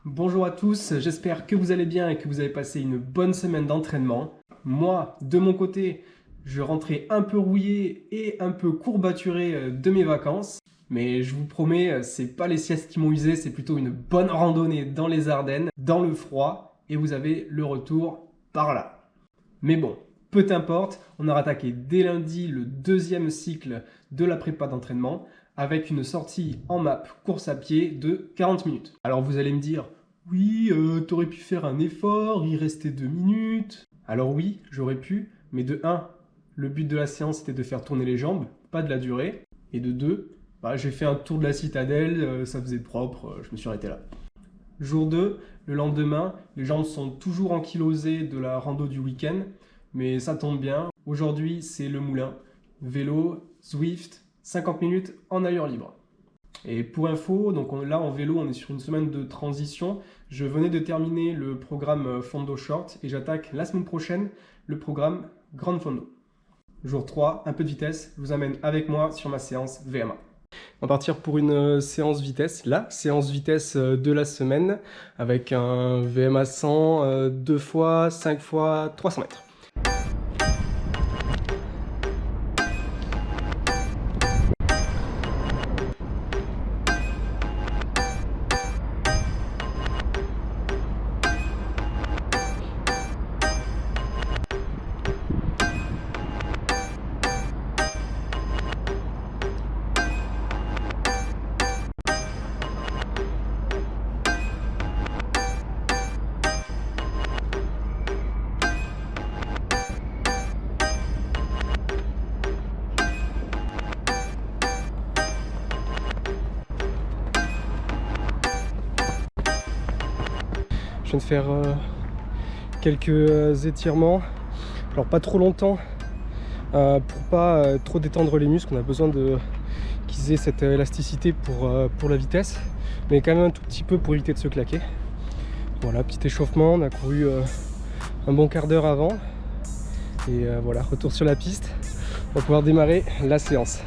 Bonjour à tous, j'espère que vous allez bien et que vous avez passé une bonne semaine d'entraînement. Moi, de mon côté, je rentrais un peu rouillé et un peu courbaturé de mes vacances. Mais je vous promets, c'est pas les siestes qui m'ont usé, c'est plutôt une bonne randonnée dans les Ardennes, dans le froid, et vous avez le retour par là. Mais bon, peu importe, on a rattaqué dès lundi le deuxième cycle de la prépa d'entraînement avec une sortie en map course à pied de 40 minutes. Alors vous allez me dire, oui, t'aurais pu faire un effort, il restait 2 minutes. Alors oui, j'aurais pu, mais de 1, le but de la séance était de faire tourner les jambes, pas de la durée. Et de 2, j'ai fait un tour de la citadelle, ça faisait propre, je me suis arrêté là. Jour 2, le lendemain, les jambes sont toujours ankylosées de la rando du week-end, mais ça tombe bien. Aujourd'hui, c'est le moulin. Vélo, Zwift, 50 minutes en allure libre. Et pour info, donc là en vélo, on est sur une semaine de transition. Je venais de terminer le programme Fondo Short et j'attaque la semaine prochaine le programme Grand Fondo. Jour 3, un peu de vitesse, je vous amène avec moi sur ma séance VMA. On va partir pour une séance vitesse, la séance vitesse de la semaine, avec un VMA 100, 2 fois, 5 fois, 300 mètres. Je viens de faire quelques étirements, alors pas trop longtemps pour pas trop détendre les muscles. On a besoin qu'ils aient cette élasticité pour la vitesse, mais quand même un tout petit peu pour éviter de se claquer. Voilà, petit échauffement, on a couru un bon quart d'heure avant et voilà, retour sur la piste, on va pouvoir démarrer la séance.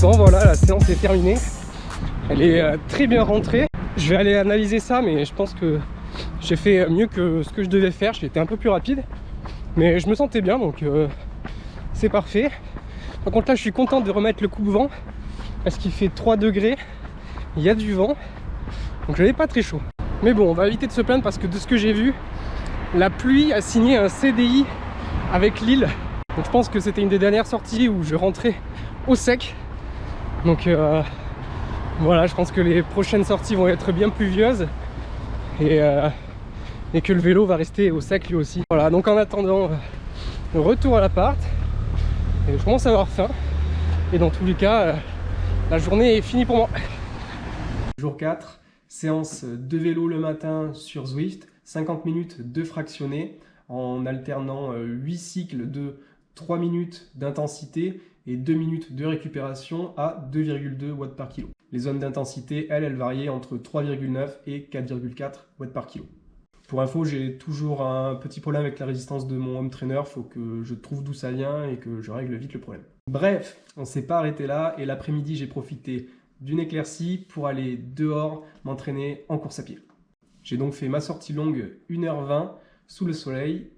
Bon voilà, la séance est terminée, elle est très bien rentrée. Je vais aller analyser ça, mais je pense que j'ai fait mieux que ce que je devais faire. J'ai été un peu plus rapide, mais je me sentais bien, donc c'est parfait. Par contre là, je suis content de remettre le coupe-vent, parce qu'il fait 3 degrés, il y a du vent, donc j'avais pas très chaud. Mais bon, on va éviter de se plaindre, parce que de ce que j'ai vu, la pluie a signé un CDI avec Lille. Donc je pense que c'était une des dernières sorties où je rentrais au sec. Donc voilà, je pense que les prochaines sorties vont être bien pluvieuses et que le vélo va rester au sec lui aussi. Voilà, donc en attendant, retour à l'appart. Je commence à avoir faim et dans tous les cas, la journée est finie pour moi. Jour 4, séance de vélo le matin sur Zwift, 50 minutes de fractionné en alternant 8 cycles de 3 minutes d'intensité et 2 minutes de récupération à 2,2 watts par kilo. Les zones d'intensité, elles variaient entre 3,9 et 4,4 watts par kilo. Pour info, j'ai toujours un petit problème avec la résistance de mon home trainer, il faut que je trouve d'où ça vient et que je règle vite le problème. Bref, on ne s'est pas arrêté là et l'après-midi, j'ai profité d'une éclaircie pour aller dehors m'entraîner en course à pied. J'ai donc fait ma sortie longue 1h20 sous le soleil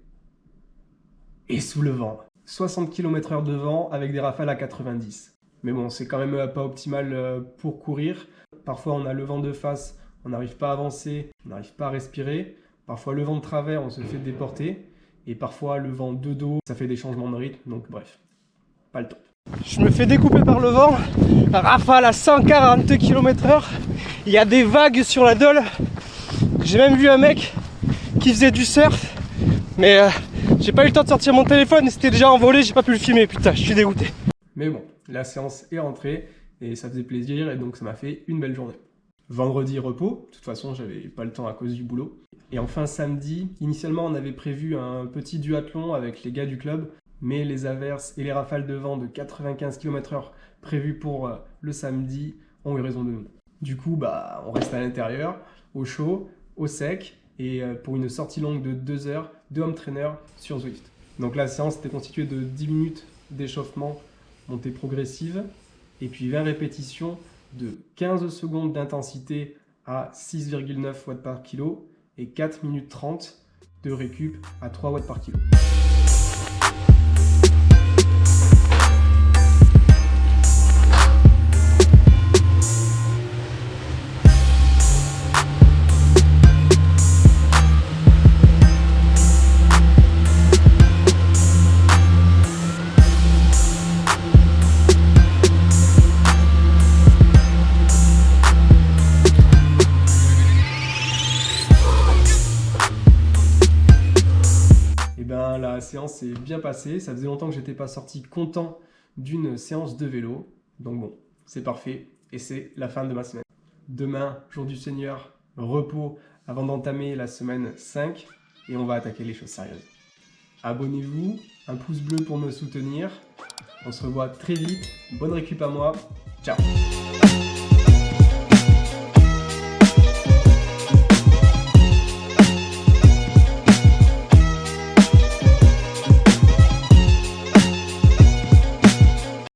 et sous le vent. 60 km/h de vent avec des rafales à 90. Mais bon, c'est quand même pas optimal pour courir. Parfois, on a le vent de face, on n'arrive pas à avancer, on n'arrive pas à respirer. Parfois, le vent de travers, on se fait déporter. Et parfois, le vent de dos, ça fait des changements de rythme. Donc bref, pas le top. Je me fais découper par le vent. Rafale à 140 km/h. Il y a des vagues sur la Dole. J'ai même vu un mec qui faisait du surf. Mais j'ai pas eu le temps de sortir mon téléphone, c'était déjà envolé, j'ai pas pu le filmer, putain, je suis dégoûté. Mais bon, la séance est rentrée et ça faisait plaisir et donc ça m'a fait une belle journée. Vendredi, repos. De toute façon, j'avais pas le temps à cause du boulot. Et enfin, samedi, initialement, on avait prévu un petit duathlon avec les gars du club, mais les averses et les rafales de vent de 95 km/h prévues pour le samedi ont eu raison de nous. Du coup, on reste à l'intérieur, au chaud, au sec, et pour une sortie longue de 2 heures de home trainer sur Zwift. Donc la séance était constituée de 10 minutes d'échauffement, montée progressive, et puis 20 répétitions de 15 secondes d'intensité à 6,9 watts par kilo et 4 minutes 30 de récup à 3 watts par kilo. La séance s'est bien passée, ça faisait longtemps que j'étais pas sorti content d'une séance de vélo, donc bon, c'est parfait et c'est la fin de ma semaine. Demain, jour du Seigneur, repos avant d'entamer la semaine 5 et on va attaquer les choses sérieuses. Abonnez-vous, un pouce bleu pour me soutenir, on se revoit très vite, bonne récup à moi, ciao!